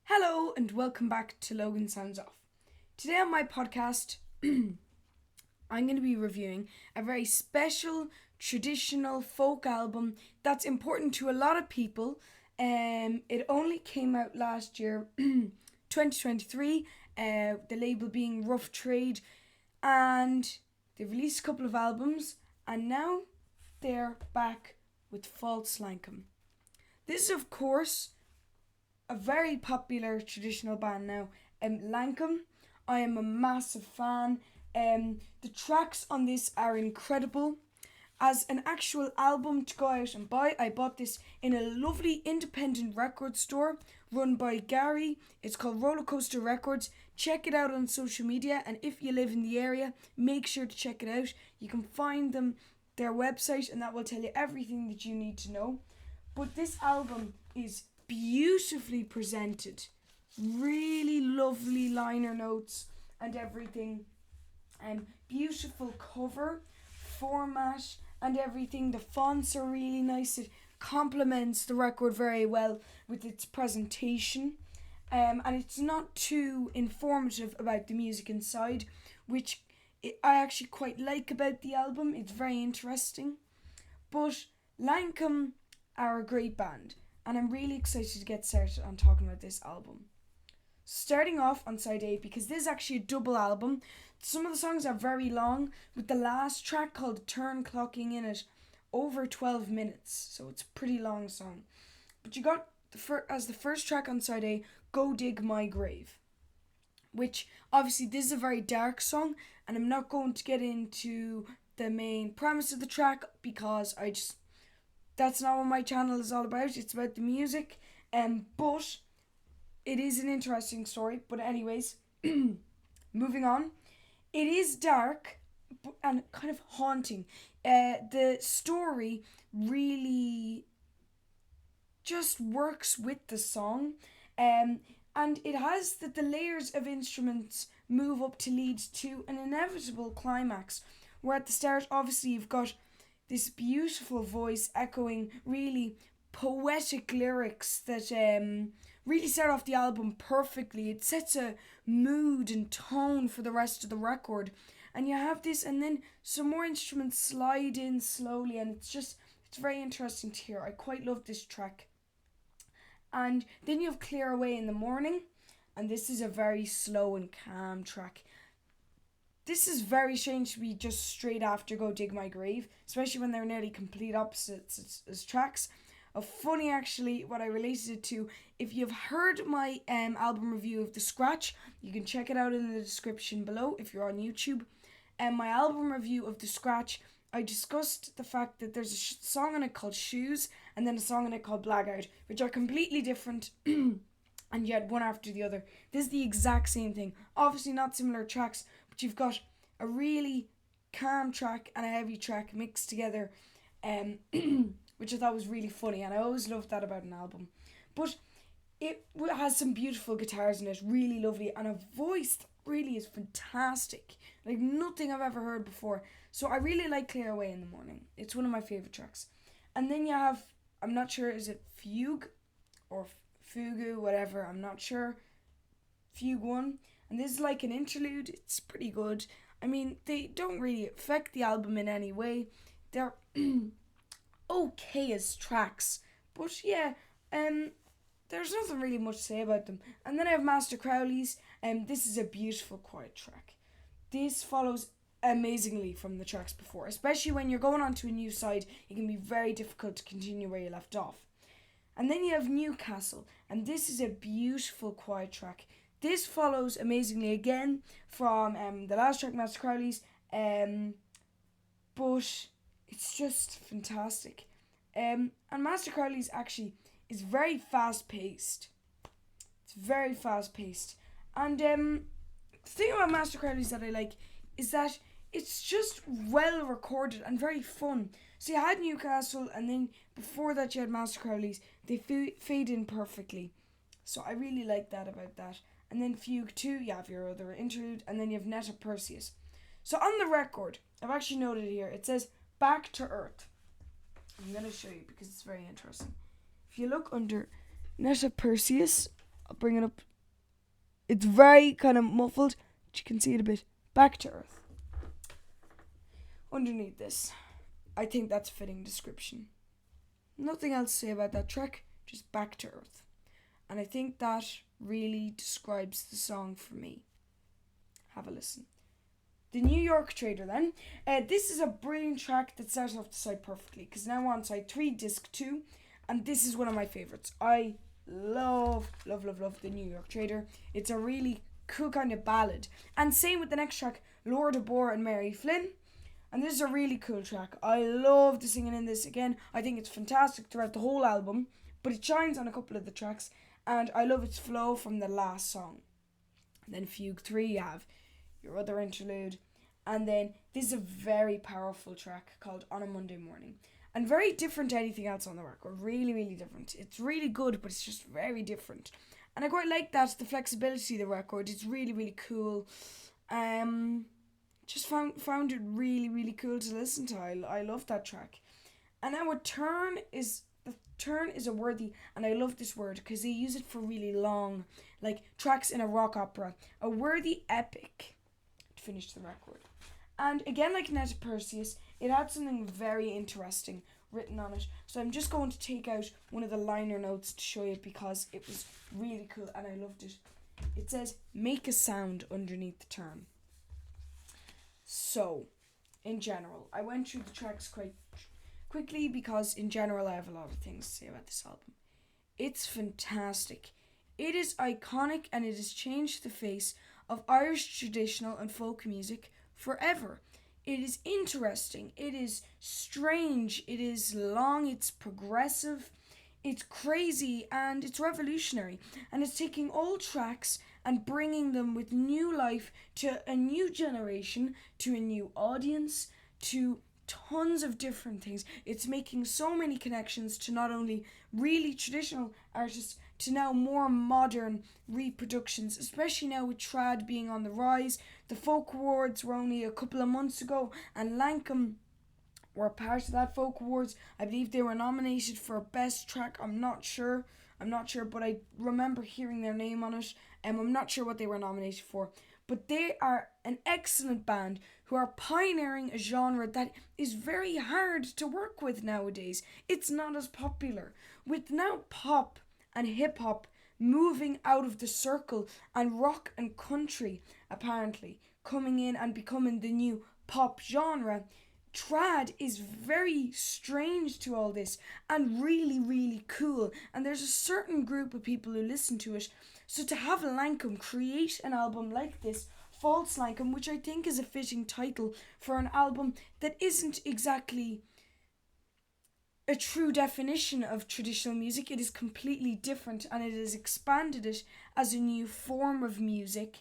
Hello and welcome back to Logan Sounds Off. Today on my podcast, I'm going to be reviewing a very special traditional folk album that's important to a lot of people. It only came out last year, 2023, the label being Rough Trade, and they've released a couple of albums, and now they're back with False Lankum. This is, of course, a very popular traditional band now, Lankum. I am a massive fan. The tracks on this are incredible. As an actual album to go out and buy, I bought this in a lovely independent record store run by Gary. It's called Roller Coaster Records. Check it out on social media, and if you live in the area, make sure to check it out. You can find their website, and that will tell you everything that you need to know. But this album is beautifully presented, really lovely liner notes and everything, and beautiful cover format and everything. The fonts are really nice. It complements the record very well with its presentation, and it's not too informative about the music inside, which I actually quite like about the album. It's very interesting. But Lankum are a great band, and I'm really excited to get started on talking about this album. Starting off on side A, because this is actually a double album. Some of the songs are very long, with the last track called Turn clocking in it over 12 minutes, so it's a pretty long song. But you got as the first track on side A, Go Dig My Grave, which obviously this is a very dark song, and I'm not going to get into the main premise of the track because that's not what my channel is all about. It's about the music, but it is an interesting story. But anyways, moving on. It is dark and kind of haunting. The story really just works with the song, and it has that the layers of instruments move up to lead to an inevitable climax, where at the start, obviously, you've got this beautiful voice echoing really poetic lyrics that really start off the album perfectly. It sets a mood and tone for the rest of the record. And you have this, and then some more instruments slide in slowly, and it's very interesting to hear. I quite love this track. And then you have Clear Away in the Morning, and this is a very slow and calm track. This is very strange to be just straight after Go Dig My Grave, especially when they're nearly complete opposites as tracks. Funny actually, what I related it to, if you've heard my album review of The Scratch, you can check it out in the description below if you're on YouTube. My album review of The Scratch, I discussed the fact that there's a song on it called Shoes, and then a song on it called Blackout, which are completely different, and yet one after the other. This is the exact same thing. Obviously not similar tracks, but you've got a really calm track and a heavy track mixed together, which I thought was really funny, and I always loved that about an album. But it has some beautiful guitars in it, really lovely, and a voice that really is fantastic, like nothing I've ever heard before. So I really like Clear Away in the Morning. It's one of my favourite tracks. And then you have, I'm not sure, is it Fugue or Fugu, whatever, I'm not sure. Fugue 1. And this is like an interlude. It's pretty good. I mean, they don't really affect the album in any way. They're okay as tracks. But yeah, there's nothing really much to say about them. And then I have Master Crowley's. This is a beautiful, quiet track. This follows amazingly from the tracks before. Especially when you're going on to a new side, it can be very difficult to continue where you left off. And then you have Newcastle. And this is a beautiful, quiet track. This follows amazingly again from the last track, Master Crowley's, but it's just fantastic. And Master Crowley's actually is very fast paced. It's very fast paced. And the thing about Master Crowley's that I like is that it's just well recorded and very fun. So you had Newcastle, and then before that you had Master Crowley's. They fade in perfectly. So I really like that about that. And then Fugue 2, you have your other interlude, and then you have Netta Perseus. So on the record, I've actually noted here, it says Back to Earth. I'm going to show you because it's very interesting. If you look under Netta Perseus, I'll bring it up. It's very kind of muffled, but you can see it a bit. Back to Earth. Underneath this, I think that's a fitting description. Nothing else to say about that track, just Back to Earth. And I think that really describes the song for me. Have a listen. The New York Trader then. This is a brilliant track that starts off the side perfectly, because now we're on side 3, disc 2, and this is one of my favourites. I love the New York Trader. It's a really cool kind of ballad. And same with the next track, Laura DeBoer and Mary Flynn. And this is a really cool track. I love the singing in this. Again, I think it's fantastic throughout the whole album, but it shines on a couple of the tracks, and I love its flow from the last song. And then Fugue 3, you have your other interlude, and then this is a very powerful track called On a Monday Morning, and very different to anything else on the record. Really different. It's really good, but it's just very different, and I quite like that, the flexibility of the record. It's really cool. Just found it really cool to listen to. I love that track. And now the turn is a worthy, and I love this word because they use it for really long, like tracks in a rock opera, a worthy epic to finish the record. And again, like Netta Perseus, it had something very interesting written on it. So I'm just going to take out one of the liner notes to show you, because it was really cool and I loved it. It says, make a sound underneath the turn. So, in general, I went through the tracks quite quickly because in general I have a lot of things to say about this album. It's fantastic. It is iconic, and it has changed the face of Irish traditional and folk music forever. It is interesting, it is strange, it is long, it's progressive, it's crazy, and it's revolutionary. And it's taking old tracks and bringing them with new life to a new generation, to a new audience, to tons of different things. It's making so many connections to not only really traditional artists, to now more modern reproductions, especially now with trad being on the rise. The Folk Awards were only a couple of months ago, and Lankum were part of that Folk Awards. I believe they were nominated for Best Track. I'm not sure, but I remember hearing their name on it. I'm not sure what they were nominated for. But they are an excellent band who are pioneering a genre that is very hard to work with nowadays. It's not as popular. With now pop and hip-hop moving out of the circle, and rock and country apparently coming in and becoming the new pop genre, trad is very strange to all this and really cool, and there's a certain group of people who listen to it. So to have Lankum create an album like this, False Lankum, which I think is a fitting title for an album that isn't exactly a true definition of traditional music. It is completely different, and it has expanded it as a new form of music.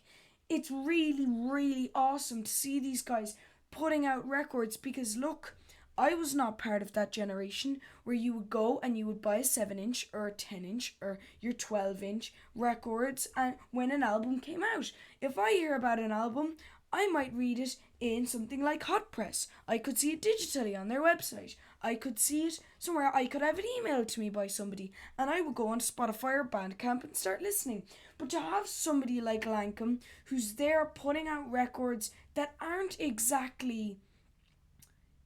It's really awesome to see these guys putting out records, because look, I was not part of that generation where you would go and you would buy a 7-inch or a 10-inch or your 12-inch records and when an album came out. If I hear about an album, I might read it in something like Hot Press. I could see it digitally on their website. I could see it somewhere. I could have it emailed to me by somebody, and I would go on Spotify or Bandcamp and start listening. But to have somebody like Lankum who's there putting out records that aren't exactly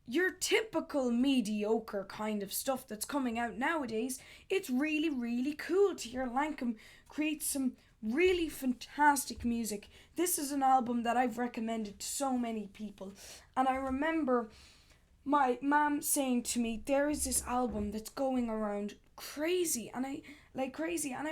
your typical mediocre kind of stuff that's coming out nowadays, it's really cool to hear Lankum create some really fantastic music. This is an album that I've recommended to so many people, and I remember my mom saying to me, there is this album that's going around crazy, and I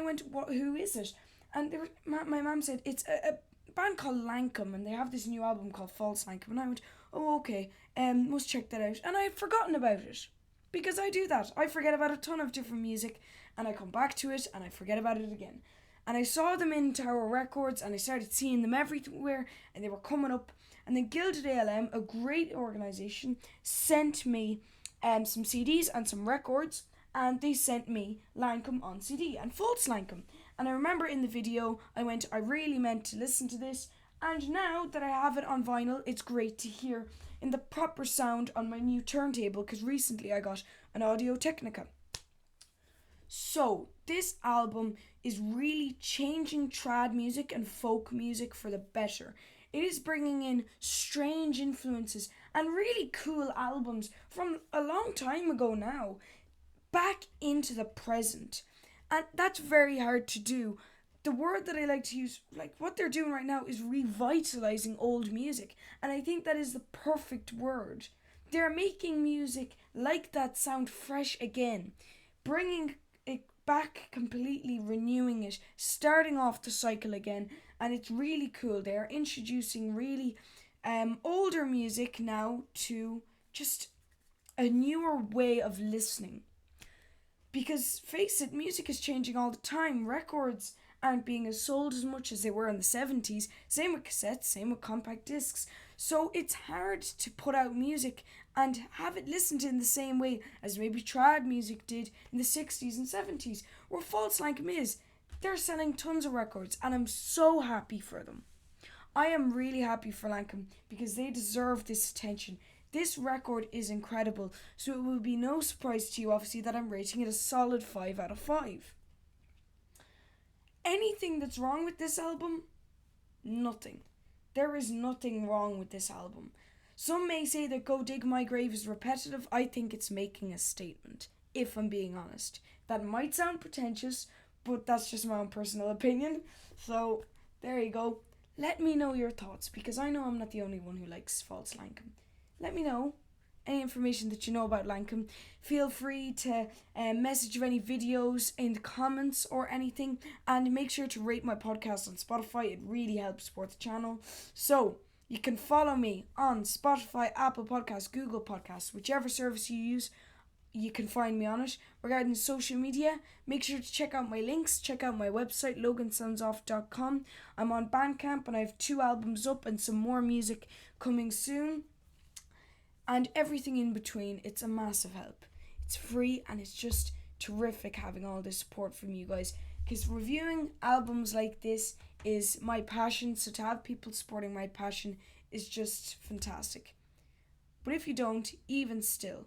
went, what, who is it? And my mom said, it's a band called Lankum, and they have this new album called False Lankum. And I went, oh, okay, must check that out. And I had forgotten about it, because I do that. I forget about a ton of different music, and I come back to it, and I forget about it again. And I saw them in Tower Records, and I started seeing them everywhere, and they were coming up. And then Gilded ALM, a great organisation, sent me some CDs and some records, and they sent me Lankum on CD and False Lankum. And I remember in the video, I went, I really meant to listen to this, and now that I have it on vinyl, it's great to hear in the proper sound on my new turntable, because recently I got an Audio Technica. So, this album is really changing trad music and folk music for the better. It is bringing in strange influences and really cool albums from a long time ago now back into the present. And that's very hard to do. The word that I like to use, like what they're doing right now, is revitalizing old music. And I think that is the perfect word. They're making music like that sound fresh again, bringing it back completely, renewing it, starting off the cycle again. And it's really cool. They're introducing really older music now to just a newer way of listening. Because face it, music is changing all the time. Records aren't being as sold as much as they were in the 70s. Same with cassettes, same with compact discs. So it's hard to put out music and have it listened to in the same way as maybe trad music did in the 60s and 70s. Where False Lankum is, they're selling tons of records and I'm so happy for them. I am really happy for Lankum because they deserve this attention. This record is incredible, so it will be no surprise to you, obviously, that I'm rating it a solid 5 out of 5. Anything that's wrong with this album? Nothing. There is nothing wrong with this album. Some may say that Go Dig My Grave is repetitive. I think it's making a statement, if I'm being honest. That might sound pretentious, but that's just my own personal opinion. So, there you go. Let me know your thoughts, because I know I'm not the only one who likes False Lankum. Let me know any information that you know about Lankum. Feel free to message of any videos in the comments or anything, and make sure to rate my podcast on Spotify. It really helps support the channel. So you can follow me on Spotify, Apple Podcasts, Google Podcasts, whichever service you use. You can find me on it. Regarding social media, make sure to check out my links. Check out my website, logansoundsoff.com. I'm on Bandcamp and I have 2 albums up and some more music coming soon. And everything in between. It's a massive help. It's free and it's just terrific having all this support from you guys, because reviewing albums like this is my passion, so to have people supporting my passion is just fantastic. But if you don't, even still,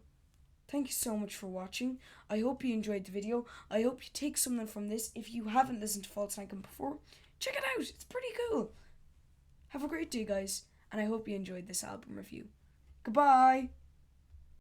thank you so much for watching. I hope you enjoyed the video. I hope you take something from this. If you haven't listened to False Lankum before, check it out. It's pretty cool. Have a great day, guys, and I hope you enjoyed this album review. Goodbye.